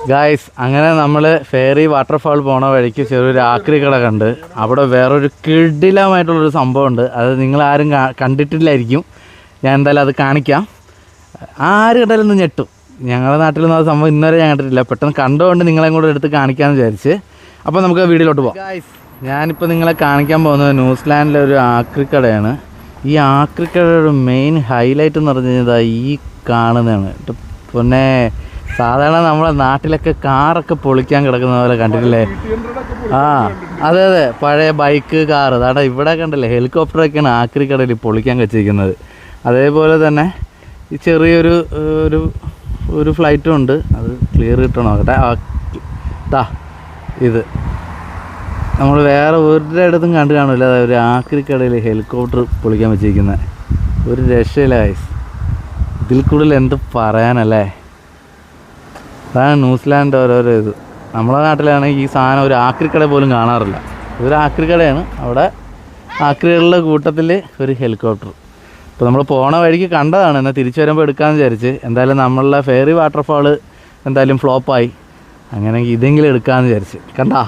Guys, അങ്ങനെ നമ്മൾ fairy waterfall പോണ വഴിക്ക് ചെറിയൊരു ആക്രി കട കണ്ട്. അവിടെ വേറൊരു കിടിലമായിട്ടുള്ളൊരു സംഭവമുണ്ട്. അത് നിങ്ങളാരും കണ്ടിട്ടില്ലായിരിക്കും. ഞാൻ എന്തായാലും അത് കാണിക്കാം. ആര് കണ്ടാലൊന്നും ഞെട്ടും. ഞങ്ങളുടെ നാട്ടിലൊന്നും ആ സംഭവം ഇന്നുവരെ ഞാൻ കണ്ടിട്ടില്ല. പെട്ടെന്ന് കണ്ടുകൊണ്ട് നിങ്ങളെയും കൂടെ എടുത്ത് കാണിക്കാമെന്ന് വിചാരിച്ച്. അപ്പോൾ നമുക്ക് വീഡിയോയിലോട്ട് പോകാം. ഗായ്സ്, ഞാനിപ്പോൾ നിങ്ങളെ കാണിക്കാൻ പോകുന്നത് ന്യൂസിലാൻഡിലെ ഒരു ആക്രിക്കടയാണ്. ഈ ആക്രിക്കടയുടെ മെയിൻ ഹൈലൈറ്റ് എന്ന് പറഞ്ഞു കഴിഞ്ഞാൽ ഈ കാണുന്നതാണ്. പിന്നെ സാധാരണ നമ്മളെ നാട്ടിലൊക്കെ കാറൊക്കെ പൊളിക്കാൻ കിടക്കുന്ന പോലെ കണ്ടിട്ടില്ലേ? അതെ അതെ, പഴയ ബൈക്ക്, കാറ്. അതാ ഇവിടെ കണ്ടില്ലേ, ഹെലികോപ്റ്ററൊക്കെയാണ് ആക്രിക്കടയിൽ പൊളിക്കാൻ വെച്ചിരിക്കുന്നത്. അതേപോലെ തന്നെ ഈ ചെറിയൊരു ഒരു ഫ്ലൈറ്റും ഉണ്ട്. അത് ക്ലിയർ കിട്ടണം നോക്കട്ടെ. ഇത് നമ്മൾ വേറെ ഒരിടത്തും കണ്ടു കാണില്ല. അതായത് ഒരു ആക്രിക്കടയിൽ ഹെലികോപ്റ്റർ പൊളിക്കാൻ വെച്ചിരിക്കുന്നത്. ഒരു രക്ഷയില്ല ഗൈസ്. ഇതിൽ കൂടുതൽ എന്ത് പറയാനല്ലേ? അതാണ് ന്യൂസിലാൻഡ് ഓരോരോ ഇത്. നമ്മളെ നാട്ടിലാണെങ്കിൽ ഈ സാധനം ഒരു ആക്രിക്കട പോലും കാണാറില്ല. ഇതൊരു ആക്രിക്കടയാണ്. അവിടെ ആക്രികളുടെ കൂട്ടത്തിൽ ഒരു ഹെലികോപ്റ്റർ. ഇപ്പോൾ നമ്മൾ പോണ വഴിക്ക് കണ്ടതാണ്. എന്നാൽ തിരിച്ചു വരുമ്പോൾ എടുക്കാമെന്ന് വിചാരിച്ച്. എന്തായാലും നമ്മളുടെ ഫെയറി വാട്ടർഫാൾ എന്തായാലും ഫ്ലോപ്പായി. അങ്ങനെയെങ്കിൽ ഇതെങ്കിലും എടുക്കാമെന്ന് വിചാരിച്ച്. കണ്ടാ